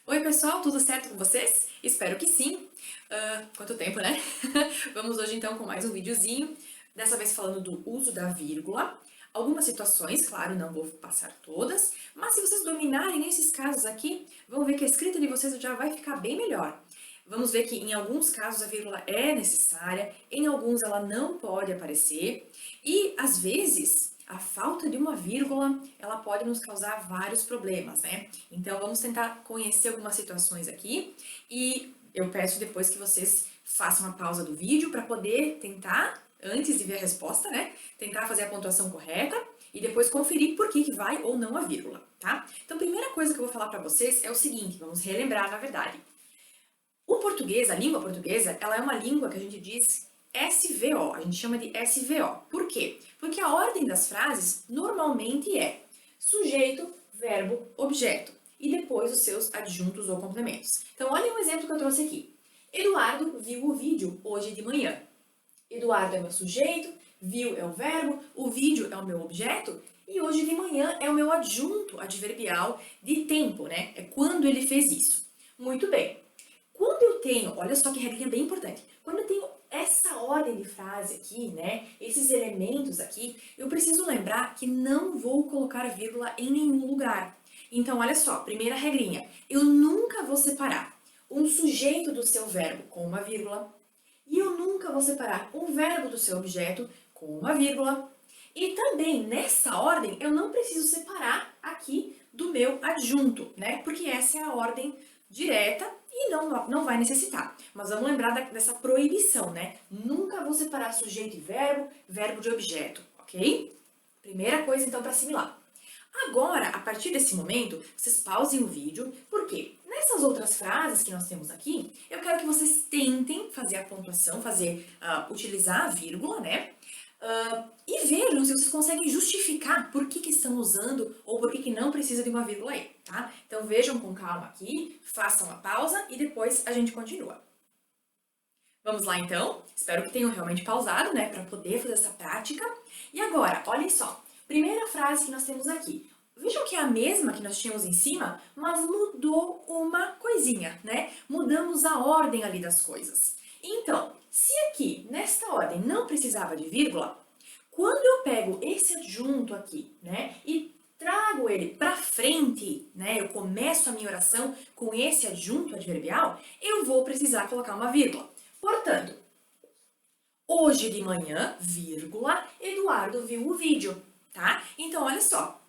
Oi pessoal, tudo certo com vocês? Espero que sim. Quanto tempo, né? Vamos hoje então com mais um videozinho, dessa vez falando do uso da vírgula. Algumas situações, claro, não vou passar todas, mas se vocês dominarem esses casos aqui, vão ver que a escrita de vocês já vai ficar bem melhor. Vamos ver que em alguns casos a vírgula é necessária, em alguns ela não pode aparecer, e às vezes a falta de uma vírgula ela pode nos causar vários problemas, né? Então vamos tentar conhecer algumas situações aqui e eu peço depois que vocês façam a pausa do vídeo para poder tentar, antes de ver a resposta, né? Tentar fazer a pontuação correta e depois conferir por que vai ou não a vírgula, tá? Então, a primeira coisa que eu vou falar para vocês é o seguinte, vamos relembrar na verdade. O português, a língua portuguesa, ela é uma língua que a gente diz SVO, a gente chama de SVO. Por quê? Porque a ordem das frases normalmente é sujeito, verbo, objeto e depois os seus adjuntos ou complementos. Então, olha um exemplo que eu trouxe aqui. Eduardo viu o vídeo hoje de manhã. Eduardo é meu sujeito, viu é o verbo, o vídeo é o meu objeto e hoje de manhã é o meu adjunto adverbial de tempo, né? É quando ele fez isso. Muito bem. Quando eu tenho, olha só que regrinha bem importante, quando eu tenho essa ordem de frase aqui, né, esses elementos aqui, eu preciso lembrar que não vou colocar vírgula em nenhum lugar. Então, olha só, primeira regrinha, eu nunca vou separar um sujeito do seu verbo com uma vírgula, e eu nunca vou separar um verbo do seu objeto com uma vírgula, e também nessa ordem eu não preciso separar aqui do meu adjunto, né, porque essa é a ordem direta e não vai necessitar. Mas vamos lembrar dessa proibição, né? Nunca vou separar sujeito e verbo, verbo de objeto, ok? Primeira coisa, então, para assimilar. Agora, a partir desse momento, vocês pausem o vídeo, porque nessas outras frases que nós temos aqui, eu quero que vocês tentem fazer a pontuação, utilizar a vírgula, né? E vejam se vocês conseguem justificar por que estão usando ou por que não precisa de uma vírgula aí, tá? Então vejam com calma aqui, façam a pausa e depois a gente continua. Vamos lá então? Espero que tenham realmente pausado, né, para poder fazer essa prática. E agora, olhem só, primeira frase que nós temos aqui. Vejam que é a mesma que nós tínhamos em cima, mas mudou uma coisinha, né? Mudamos a ordem ali das coisas. Então, se aqui, nesta ordem, não precisava de vírgula, quando eu pego esse adjunto aqui, né, e trago ele para frente, né, eu começo a minha oração com esse adjunto adverbial, eu vou precisar colocar uma vírgula. Portanto, hoje de manhã, vírgula, Eduardo viu o vídeo, tá? Então, olha só,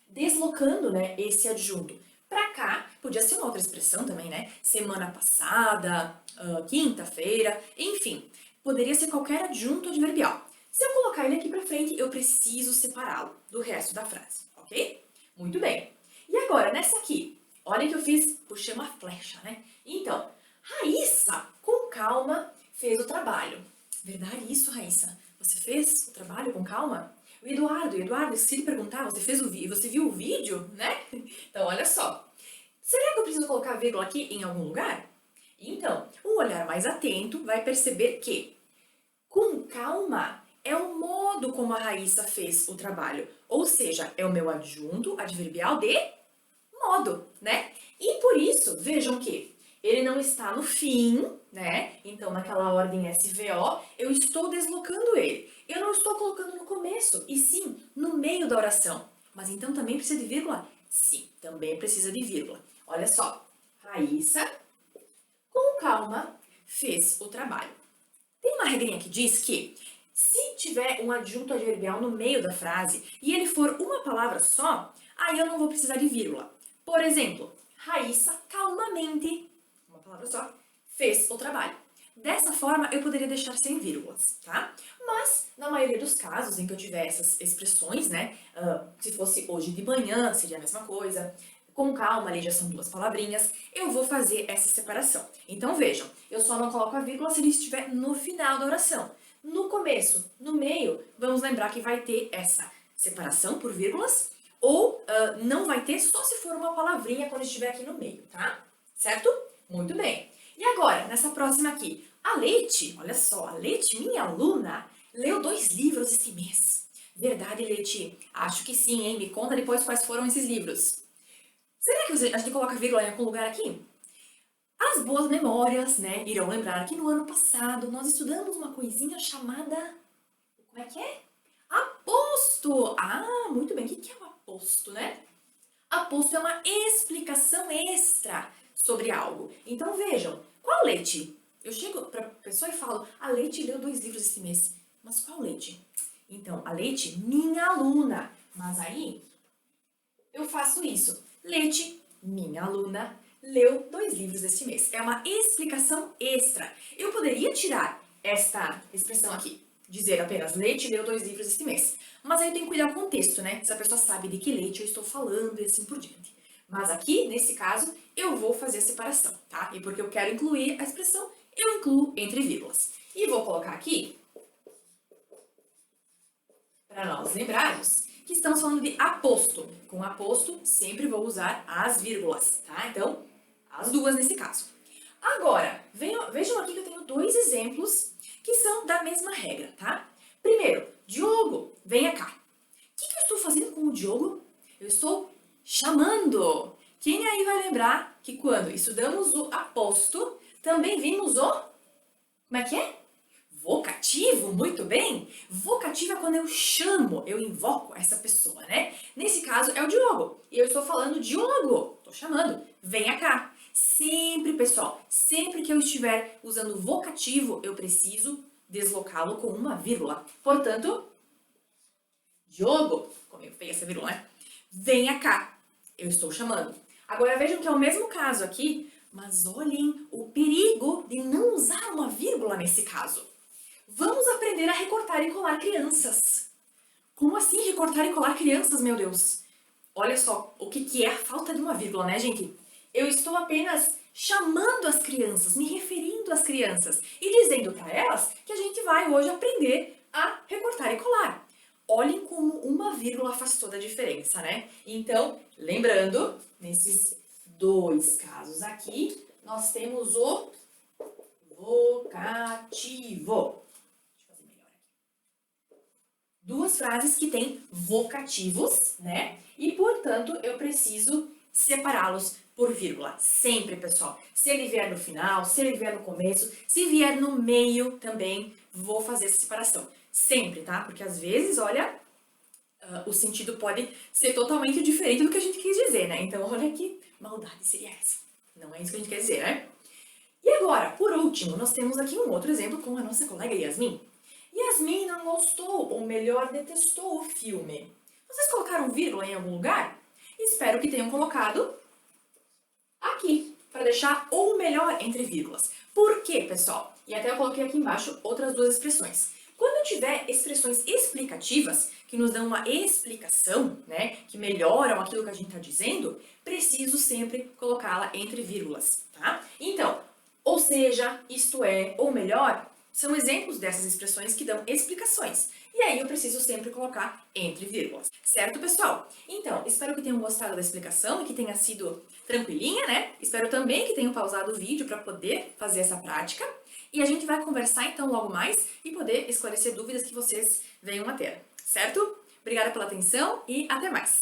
deslocando, né, esse adjunto para cá, podia ser uma outra expressão também, né? Semana passada, quinta-feira, enfim, poderia ser qualquer adjunto adverbial. Se eu colocar ele aqui para frente, eu preciso separá-lo do resto da frase, ok? Muito bem. E agora, nessa aqui, olha que eu puxei uma flecha, né? Então, Raíssa, com calma, fez o trabalho. Verdade isso, Raíssa? Você fez o trabalho com calma? O Eduardo, se ele perguntar, você viu o vídeo, né? Então, olha só. Será que eu preciso colocar a vírgula aqui em algum lugar? Então, um olhar mais atento vai perceber que, com calma, é o modo como a Raíssa fez o trabalho. Ou seja, é o meu adjunto adverbial de modo, né? E por isso, vejam que ele não está no fim, né? Então, naquela ordem SVO, eu estou deslocando ele. Eu não estou colocando no começo, e sim no meio da oração. Mas então também precisa de vírgula? Sim, também precisa de vírgula. Olha só. Raíssa, com calma, fez o trabalho. Tem uma regrinha que diz que se tiver um adjunto adverbial no meio da frase e ele for uma palavra só, aí eu não vou precisar de vírgula. Por exemplo, Raíssa calmamente, uma palavra só, fez o trabalho. Dessa forma, eu poderia deixar sem vírgulas, tá? Mas, na maioria dos casos em que eu tiver essas expressões, né? Se fosse hoje de manhã, seria a mesma coisa. Com calma, ali já são duas palavrinhas. Eu vou fazer essa separação. Então, vejam, eu só não coloco a vírgula se ele estiver no final da oração. No começo, no meio, vamos lembrar que vai ter essa separação por vírgulas ou não vai ter só se for uma palavrinha quando estiver aqui no meio, tá? Certo? Muito bem. E agora, nessa próxima aqui, a Leite, olha só, a Leite, minha aluna, leu 2 livros esse mês. Verdade, Leite? Acho que sim, hein? Me conta depois quais foram esses livros. Será que a gente coloca vírgula em algum lugar aqui? As boas memórias, né, irão lembrar que no ano passado nós estudamos uma coisinha chamada... Como é que é? Aposto! Ah, muito bem. O que é o aposto, né? Aposto é uma explicação extra sobre algo. Então vejam, qual Leite? Eu chego para a pessoa e falo, a Leite leu 2 livros esse mês. Mas qual Leite? Então, a Leite, minha aluna. Mas aí, eu faço isso. Leite, minha aluna, leu 2 livros este mês. É uma explicação extra. Eu poderia tirar esta expressão aqui, dizer apenas Leite leu 2 livros este mês. Mas aí eu tenho que cuidar do contexto, né? Se a pessoa sabe de que leite eu estou falando e assim por diante. Mas aqui, nesse caso, eu vou fazer a separação, tá? E porque eu quero incluir a expressão, eu incluo entre vírgulas. E vou colocar aqui, para nós lembrarmos, que estamos falando de aposto. Com aposto, sempre vou usar as vírgulas, tá? Então, as duas nesse caso. Agora, vejam aqui que eu tenho 2 exemplos que são da mesma regra, tá? Primeiro, Diogo, venha cá. O que eu estou fazendo com o Diogo? Eu estou chamando. Quem aí vai lembrar que quando estudamos o aposto, também vimos o... Como é que é? Vocativo, muito bem. Vocativo é quando eu chamo, eu invoco essa pessoa, né? Nesse caso é o Diogo. E eu estou falando, Diogo, estou chamando, venha cá. Sempre, pessoal, sempre que eu estiver usando vocativo, eu preciso deslocá-lo com uma vírgula. Portanto, Diogo, como eu feio essa vírgula, né? Venha cá, eu estou chamando. Agora vejam que é o mesmo caso aqui, mas olhem o perigo de não usar uma vírgula nesse caso. Vamos aprender a recortar e colar crianças. Como assim recortar e colar crianças, meu Deus? Olha só o que é a falta de uma vírgula, né, gente? Eu estou apenas chamando as crianças, me referindo às crianças e dizendo para elas que a gente vai hoje aprender a recortar e colar. Olhem como uma vírgula faz toda a diferença, né? Então, lembrando, nesses 2 casos aqui, nós temos o vocativo. Deixa eu fazer melhor aqui. 2 frases que têm vocativos, né? E, portanto, eu preciso separá-los por vírgula. Sempre, pessoal. Se ele vier no final, se ele vier no começo, se vier no meio também, vou fazer essa separação. Sempre, tá? Porque às vezes, olha, o sentido pode ser totalmente diferente do que a gente quis dizer, né? Então, olha que maldade seria essa. Não é isso que a gente quer dizer, né? E agora, por último, nós temos aqui um outro exemplo com a nossa colega Yasmin. Yasmin não gostou, ou melhor, detestou o filme. Vocês colocaram vírgula em algum lugar? Espero que tenham colocado aqui, para deixar ou melhor entre vírgulas. Por quê, pessoal? E até eu coloquei aqui embaixo outras 2 expressões. Quando eu tiver expressões explicativas, que nos dão uma explicação, né, que melhoram aquilo que a gente está dizendo, preciso sempre colocá-la entre vírgulas, tá? Então, ou seja, isto é, ou melhor, são exemplos dessas expressões que dão explicações. E aí eu preciso sempre colocar entre vírgulas. Certo, pessoal? Então, espero que tenham gostado da explicação e que tenha sido tranquilinha, né? Espero também que tenham pausado o vídeo para poder fazer essa prática. E a gente vai conversar então logo mais e poder esclarecer dúvidas que vocês venham a ter. Certo? Obrigada pela atenção e até mais!